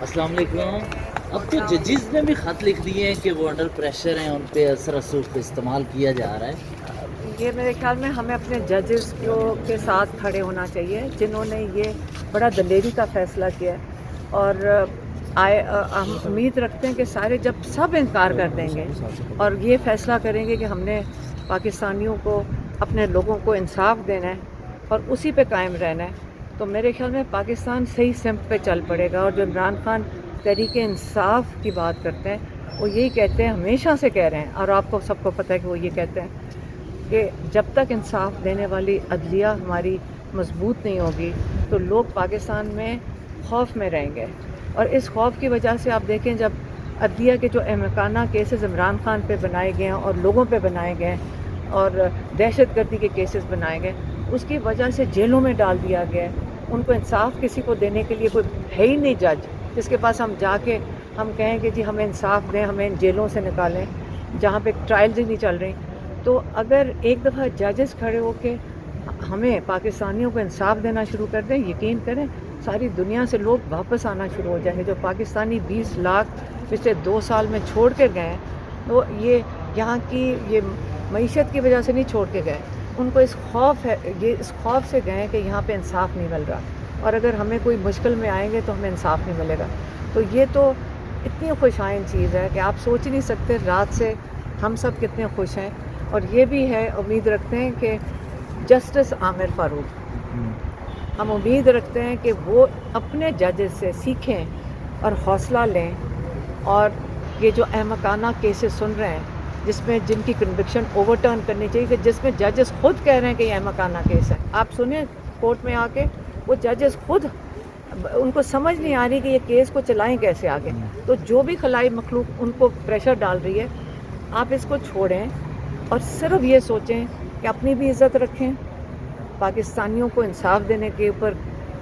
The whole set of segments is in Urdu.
السلام علیکم. اب تو ججز نے بھی خط لکھ دیے ہیں کہ وہ انڈر پریشر ہیں, ان پہ اثر رسوخ استعمال کیا جا رہا ہے. یہ میرے خیال میں ہمیں اپنے ججز کے ساتھ کھڑے ہونا چاہیے جنہوں نے یہ بڑا دلیری کا فیصلہ کیا ہے, اور ہم امید رکھتے ہیں کہ سارے جب سب انکار کر دیں گے اور یہ فیصلہ کریں گے کہ ہم نے پاکستانیوں کو, اپنے لوگوں کو انصاف دینا ہے اور اسی پہ قائم رہنا ہے, تو میرے خیال میں پاکستان صحیح سمت پہ چل پڑے گا. اور جو عمران خان تحریک انصاف کی بات کرتے ہیں وہ یہی کہتے ہیں, ہمیشہ سے کہہ رہے ہیں, اور آپ کو سب کو پتہ ہے کہ وہ یہ کہتے ہیں کہ جب تک انصاف دینے والی عدلیہ ہماری مضبوط نہیں ہوگی تو لوگ پاکستان میں خوف میں رہیں گے. اور اس خوف کی وجہ سے آپ دیکھیں, جب عدلیہ کے جو احمقانہ کیسز عمران خان پہ بنائے گئے ہیں اور لوگوں پہ بنائے گئے ہیں اور دہشت گردی کے کیسز بنائے گئے, اس کی وجہ سے جیلوں میں ڈال دیا گیا ہے. ان کو انصاف کسی کو دینے کے لیے کوئی ہے ہی نہیں جج جس کے پاس ہم جا کے ہم کہیں کہ جی ہمیں انصاف دیں, ہمیں ان جیلوں سے نکالیں جہاں پہ ٹرائلز ہی نہیں چل رہی. تو اگر ایک دفعہ ججز کھڑے ہو کے ہمیں پاکستانیوں کو انصاف دینا شروع کر دیں, یقین کریں ساری دنیا سے لوگ واپس آنا شروع ہو جائیں گے. جو پاکستانی 20 لاکھ پچھلے 2 سال میں چھوڑ کے گئے ہیں, تو یہ یہاں کی یہ معیشت کی وجہ سے نہیں چھوڑ کے گئے, ان کو اس خوف سے گئے کہ یہاں پہ انصاف نہیں مل رہا, اور اگر ہمیں کوئی مشکل میں آئیں گے تو ہمیں انصاف نہیں ملے گا. تو یہ تو اتنی خوشائن چیز ہے کہ آپ سوچ نہیں سکتے رات سے ہم سب کتنے خوش ہیں. اور یہ بھی ہے, امید رکھتے ہیں کہ جسٹس عامر فاروق, ہم امید رکھتے ہیں کہ وہ اپنے ججز سے سیکھیں اور حوصلہ لیں, اور یہ جو احمقانہ کیسز سن رہے ہیں جس میں جن کی کنوکشن اوور ٹرن کرنی چاہیے, کہ جس میں ججز خود کہہ رہے ہیں کہ یہ احمقانہ کیس ہے. آپ سنیں کورٹ میں آ کے وہ ججز خود, ان کو سمجھ نہیں آ رہی کہ یہ کیس کو چلائیں کیسے آگے. تو جو بھی خلائی مخلوق ان کو پریشر ڈال رہی ہے, آپ اس کو چھوڑیں اور صرف یہ سوچیں کہ اپنی بھی عزت رکھیں, پاکستانیوں کو انصاف دینے کے اوپر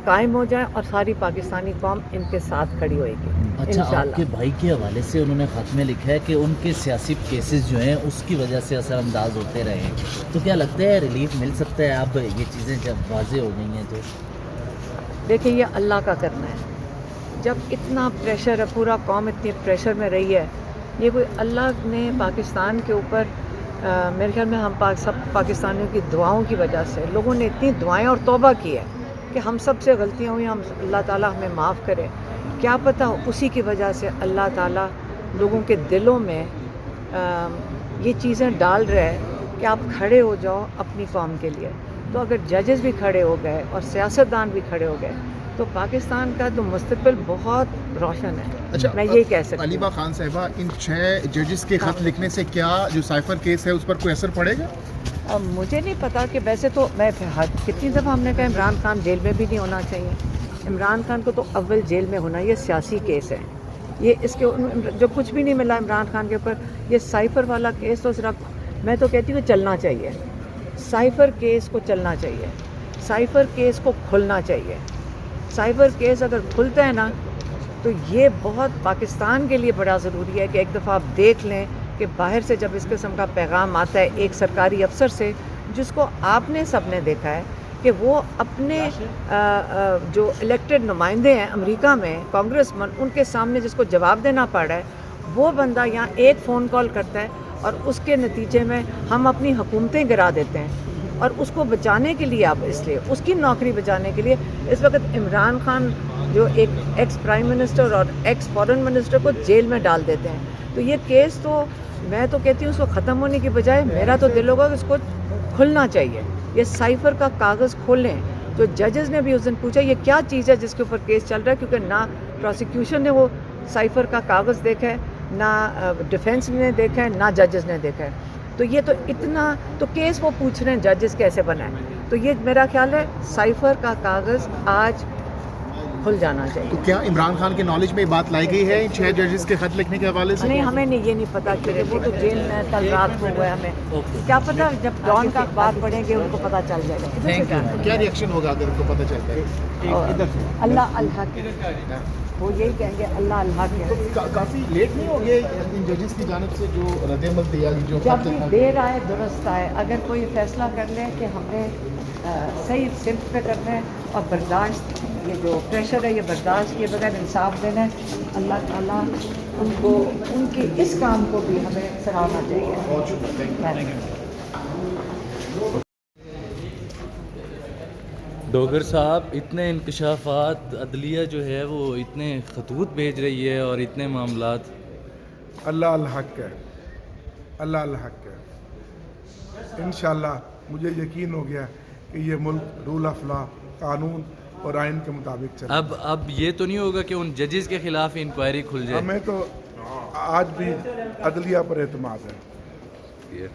قائم ہو جائیں, اور ساری پاکستانی قوم ان کے ساتھ کھڑی ہوئے گی اچھا, آپ انشاءاللہ. کے بھائی کے حوالے سے انہوں نے خط میں لکھا ہے کہ ان کے سیاسی کیسز جو ہیں اس کی وجہ سے اثر انداز ہوتے رہے ہیں, تو کیا لگتا ہے ریلیف مل سکتا ہے اب یہ چیزیں جب واضح ہو گئی ہیں تو؟ دیکھیں یہ اللہ کا کرنا ہے. جب اتنا پریشر ہے, پورا قوم اتنی پریشر میں رہی ہے, یہ کوئی اللہ نے پاکستان کے اوپر میرے خیال میں ہم سب پاکستانیوں کی دعاؤں کی وجہ سے, لوگوں نے اتنی دعائیں اور توبہ کی ہے کہ ہم سب سے غلطیاں ہوئی, ہم اللہ تعالیٰ ہمیں معاف کرے. کیا پتہ اسی کی وجہ سے اللہ تعالیٰ لوگوں کے دلوں میں یہ چیزیں ڈال رہے ہیں کہ آپ کھڑے ہو جاؤ اپنی قوم کے لیے. تو اگر ججز بھی کھڑے ہو گئے اور سیاستدان بھی کھڑے ہو گئے تو پاکستان کا تو مستقبل بہت روشن ہے. اچھا, میں یہی کہہ سکتی علیبہ خان صاحبہ, ان 6 ججز کے خط لکھنے سے کیا جو سائفر کیس ہے اس پر کوئی اثر پڑے گا؟ اب مجھے نہیں پتا, کہ ویسے تو میں کتنی دفعہ ہم نے کہا عمران خان جیل میں بھی نہیں ہونا چاہیے. عمران خان کو تو اول جیل میں ہونا, یہ سیاسی کیس ہے, یہ اس کے جو کچھ بھی نہیں ملا عمران خان کے اوپر. یہ سائفر والا کیس تو صرف میں تو کہتی ہوں چلنا چاہیے, سائفر کیس کو چلنا چاہیے, سائفر کیس کو کھلنا چاہیے. سائفر کیس اگر کھلتا ہے نا تو یہ بہت پاکستان کے لیے بڑا ضروری ہے کہ ایک دفعہ آپ دیکھ لیں کہ باہر سے جب اس قسم کا پیغام آتا ہے ایک سرکاری افسر سے, جس کو آپ نے سب نے دیکھا ہے کہ وہ اپنے جو الیکٹڈ نمائندے ہیں امریکہ میں, کانگریس مین, ان کے سامنے جس کو جواب دینا پڑ رہا ہے, وہ بندہ یہاں ایک فون کال کرتا ہے اور اس کے نتیجے میں ہم اپنی حکومتیں گرا دیتے ہیں. اور اس کو بچانے کے لیے, آپ اس لیے اس کی نوکری بچانے کے لیے اس وقت عمران خان جو ایک ایکس پرائم منسٹر اور ایکس فارن منسٹر کو جیل میں ڈال دیتے ہیں. تو یہ کیس تو میں تو کہتی ہوں اس کو ختم ہونے کی بجائے میرا تو دل ہوگا کہ اس کو کھلنا چاہیے. یہ سائفر کا کاغذ کھولیں. جو ججز نے بھی اس دن پوچھا یہ کیا چیز ہے جس کے اوپر کیس چل رہا ہے, کیونکہ نہ پروسیکیوشن نے وہ سائفر کا کاغذ دیکھا ہے, نہ ڈیفینس نے دیکھا ہے, نہ ججز نے دیکھا ہے. تو یہ تو اتنا تو کیس وہ پوچھ رہے ہیں ججز کیسے بنائیں. تو یہ میرا خیال ہے سائفر کا کاغذ آج کھل جانا چاہیے. تو کیا عمران خان کے نالج میں یہ بات لائی گئی ہے ان 6 ججز کے خط لکھنے کے حوالے سے؟ نہیں, ہمیں نہیں, یہ نہیں پتا, کیونکہ وہ تو جیل میں کل رات کو ہوا ہے. ہمیں کیا پتا, جب ڈان کا اخبار پڑھیں گے ان کو پتہ چل جائے گا. ادھر سے جانا کیا ریئیکشن ہوگا اگر ان کو پتہ چلتا ہے؟ اللہ الحق, وہ یہی کہیں گے اللہ الحق ہے. کافی لیٹ نہیں ہو گیا ان ججز کی جانب سے جو رد عمل دیا, جو جب بھی دیر آئے درست آئے. اگر کوئی فیصلہ کر لیں کہ ہم نے صحیح سمت پہ کرنا ہے اور برداشت یہ جو پریشر ہے یہ برداشت کیے بغیر انصاف دینا ہے. اللہ تعالیٰ ان کو ان کے اس کام کو بھی ہمیں سراہنا چاہیے. ڈوگر صاحب اتنے انکشافات عدلیہ جو ہے وہ اتنے خطوط بھیج رہی ہے اور اتنے معاملات. اللہ الحق ہے، اللہ الحق ہے. انشاءاللہ مجھے یقین ہو گیا کہ یہ ملک رول آف لا، قانون اور آئین کے مطابق چلے. اب یہ تو نہیں ہوگا کہ ان ججز کے خلاف انکوائری کھل جائے؟ ہمیں تو آج بھی عدلیہ پر اعتماد ہے. یہ